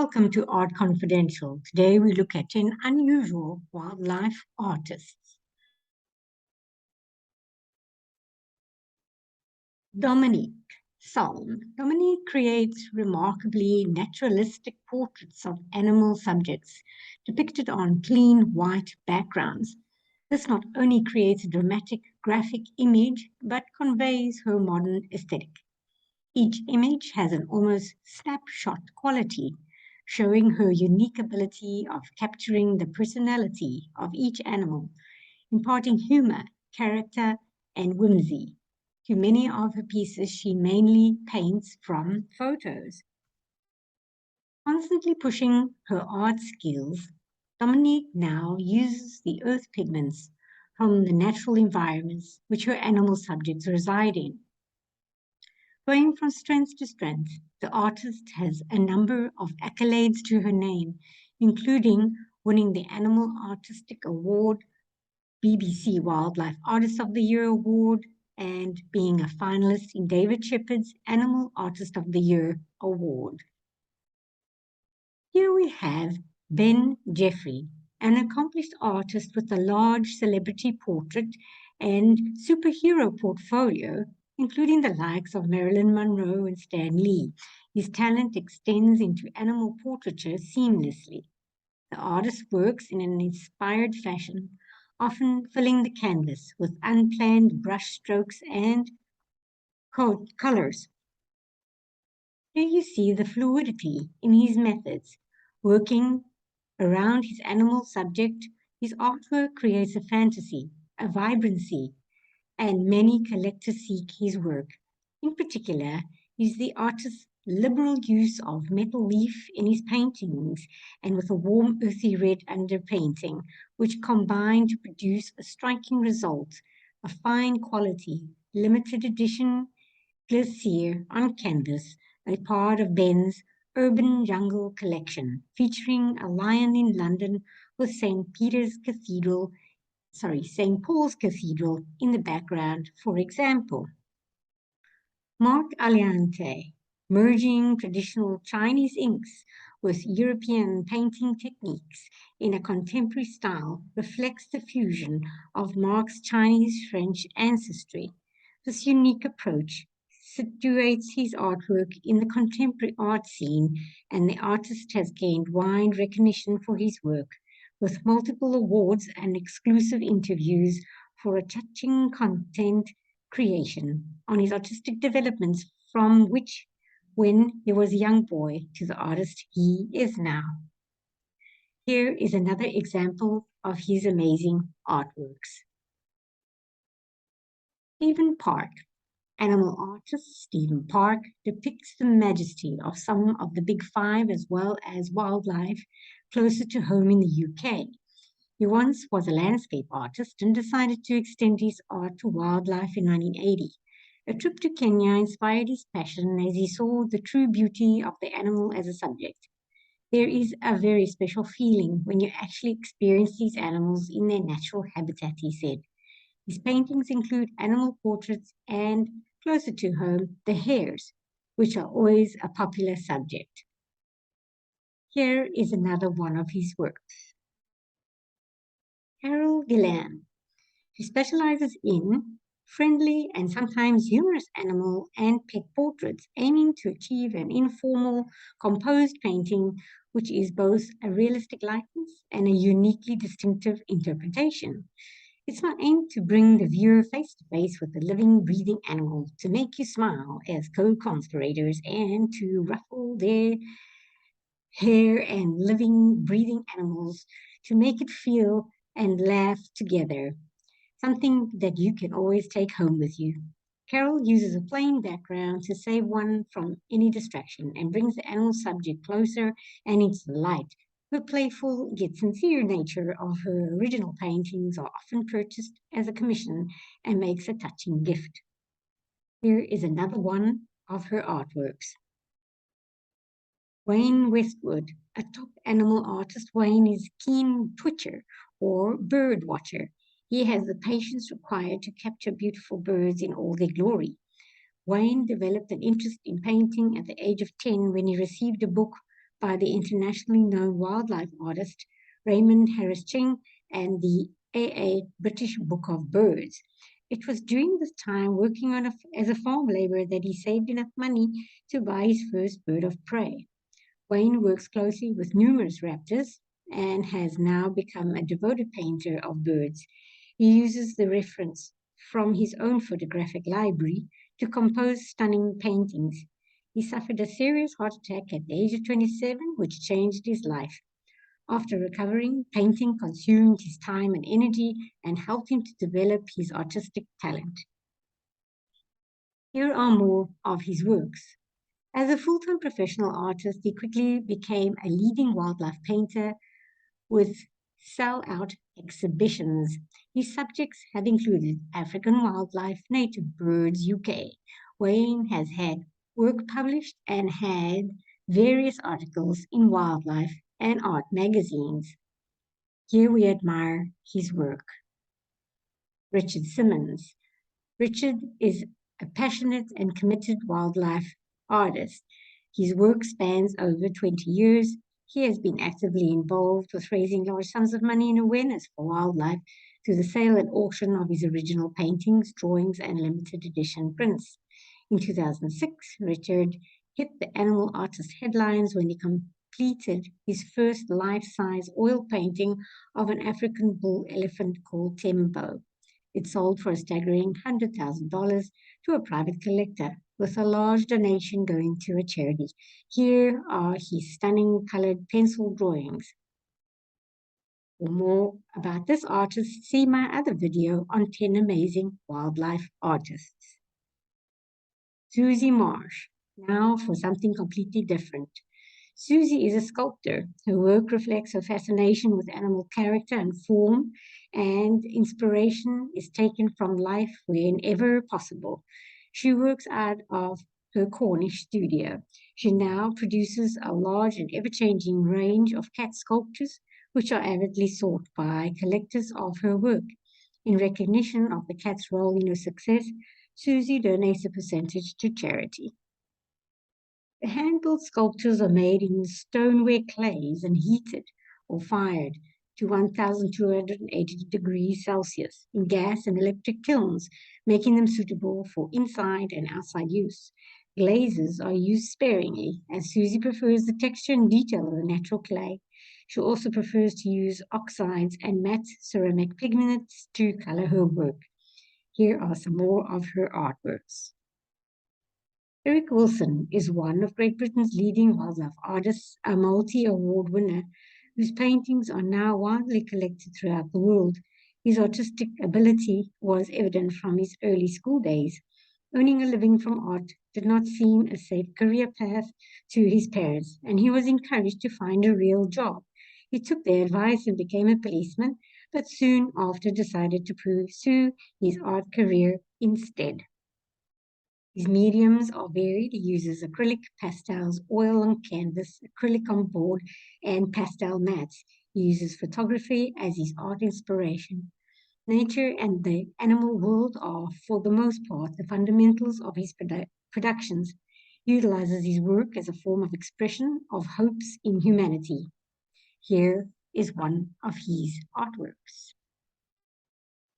Welcome to Art Confidential. Today we look at 10 unusual wildlife artists. Dominique Song. Dominique creates remarkably naturalistic portraits of animal subjects depicted on clean white backgrounds. This not only creates a dramatic graphic image, but conveys her modern aesthetic. Each image has an almost snapshot quality, showing her unique ability of capturing the personality of each animal, imparting humor, character, and whimsy. To many of her pieces, she mainly paints from photos. Constantly pushing her art skills, Dominique now uses the earth pigments from the natural environments which her animal subjects reside in. Going from strength to strength, the artist has a number of accolades to her name, including winning the Animal Artistic Award, BBC Wildlife Artist of the Year Award, and being a finalist in David Shepard's Animal Artist of the Year Award. Here we have Ben Jefffery, an accomplished artist with a large celebrity portrait and superhero portfolio, including the likes of Marilyn Monroe and Stan Lee. His talent extends into animal portraiture seamlessly. The artist works in an inspired fashion, often filling the canvas with unplanned brush strokes and colors. Here you see the fluidity in his methods. Working around his animal subject, his artwork creates a fantasy, a vibrancy, and many collectors seek his work. In particular, is the artist's liberal use of metal leaf in his paintings and with a warm earthy red underpainting, which combine to produce a striking result, a fine quality, limited edition glacier on canvas, a part of Ben's Urban Jungle collection, featuring a lion in London with St. Paul's Cathedral in the background, for example. Marc Allante, merging traditional Chinese inks with European painting techniques in a contemporary style, reflects the fusion of Marc's Chinese-French ancestry. This unique approach situates his artwork in the contemporary art scene, and the artist has gained wide recognition for his work, with multiple awards and exclusive interviews for a touching content creation on his artistic developments from which when he was a young boy to the artist he is now. Here is another example of his amazing artworks. Stephen Park. Animal artist Stephen Park depicts the majesty of some of the big five as well as wildlife closer to home in the UK. He once was a landscape artist and decided to extend his art to wildlife in 1980. A trip to Kenya inspired his passion as he saw the true beauty of the animal as a subject. There is a very special feeling when you actually experience these animals in their natural habitat, he said. His paintings include animal portraits and, closer to home, the hares, which are always a popular subject. Here is another one of his works. Gillan. She specializes in friendly and sometimes humorous animal and pet portraits, aiming to achieve an informal, composed painting which is both a realistic likeness and a uniquely distinctive interpretation. It's my aim to bring the viewer face to face with the living, breathing animal, to make you smile as co-conspirators and to ruffle their hair and living, breathing animals, to make it feel and laugh together, something that you can always take home with you. Carol uses a plain background to save one from any distraction and brings the animal subject closer and into the light. The playful yet sincere nature of her original paintings are often purchased as a commission and makes a touching gift. Here is another one of her artworks. Wayne Westwood, a top animal artist. Wayne is a keen twitcher or bird watcher. He has the patience required to capture beautiful birds in all their glory. Wayne developed an interest in painting at the age of 10 when he received a book by the internationally known wildlife artist Raymond Harris Ching and the AA British Book of Birds. It was during this time working as a farm laborer that he saved enough money to buy his first bird of prey. Wayne works closely with numerous raptors and has now become a devoted painter of birds. He uses the reference from his own photographic library to compose stunning paintings. He suffered a serious heart attack at the age of 27, which changed his life. After recovering, painting consumed his time and energy and helped him to develop his artistic talent. Here are more of his works. As a full-time professional artist, he quickly became a leading wildlife painter with sell-out exhibitions. His subjects have included African wildlife, native birds, UK. Wayne has had work published and had various articles in wildlife and art magazines. Here we admire his work. Richard Simmons. Richard is a passionate and committed wildlife artist. His work spans over 20 years. He has been actively involved with raising large sums of money in awareness for wildlife through the sale and auction of his original paintings, drawings, and limited edition prints. In 2006, Richard hit the animal artist headlines when he completed his first life-size oil painting of an African bull elephant called Tembo. It sold for a staggering $100,000 to a private collector, with a large donation going to a charity. Here are his stunning colored pencil drawings. For more about this artist, see my other video on 10 amazing wildlife artists. Susie Marsh. Now for something completely different. Susie is a sculptor. Her work reflects her fascination with animal character and form, and inspiration is taken from life whenever possible. She works out of her Cornish studio. She now produces a large and ever-changing range of cat sculptures, which are avidly sought by collectors of her work. In recognition of the cat's role in her success, Susie donates a percentage to charity. The hand-built sculptures are made in stoneware clays and heated or fired to 1,280 degrees Celsius in gas and electric kilns, making them suitable for inside and outside use. Glazes are used sparingly, as Susie prefers the texture and detail of the natural clay. She also prefers to use oxides and matte ceramic pigments to color her work. Here are some more of her artworks. Eric Wilson is one of Great Britain's leading wildlife artists, a multi-award winner whose paintings are now widely collected throughout the world. His artistic ability was evident from his early school days. Earning a living from art did not seem a safe career path to his parents, and he was encouraged to find a real job. He took their advice and became a policeman, but soon after decided to pursue his art career instead. His mediums are varied. He uses acrylic, pastels, oil on canvas, acrylic on board, and pastel mats. He uses photography as his art inspiration. Nature and the animal world are, for the most part, the fundamentals of his productions. He utilizes his work as a form of expression of hopes in humanity. Here is one of his artworks.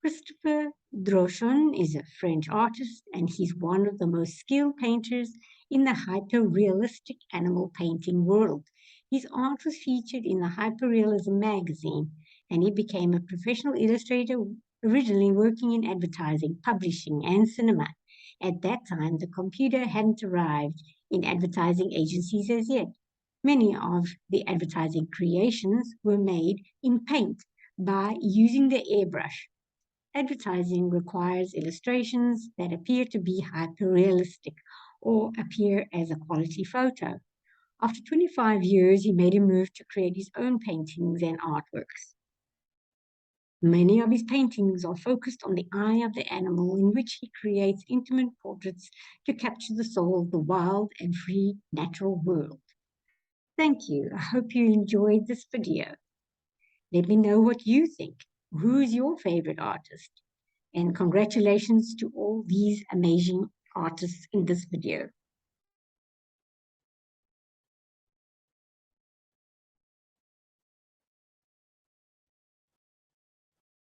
Christopher Drochon is a French artist, and he's one of the most skilled painters in the hyper-realistic animal painting world. His art was featured in the Hyperrealism magazine, and he became a professional illustrator, originally working in advertising, publishing, and cinema. At that time, the computer hadn't arrived in advertising agencies as yet. Many of the advertising creations were made in paint by using the airbrush. Advertising requires illustrations that appear to be hyper-realistic or appear as a quality photo. After 25 years, he made a move to create his own paintings and artworks. Many of his paintings are focused on the eye of the animal, in which he creates intimate portraits to capture the soul of the wild and free natural world. Thank you. I hope you enjoyed this video. Let me know what you think. Who is your favorite artist? And congratulations to all these amazing artists in this video.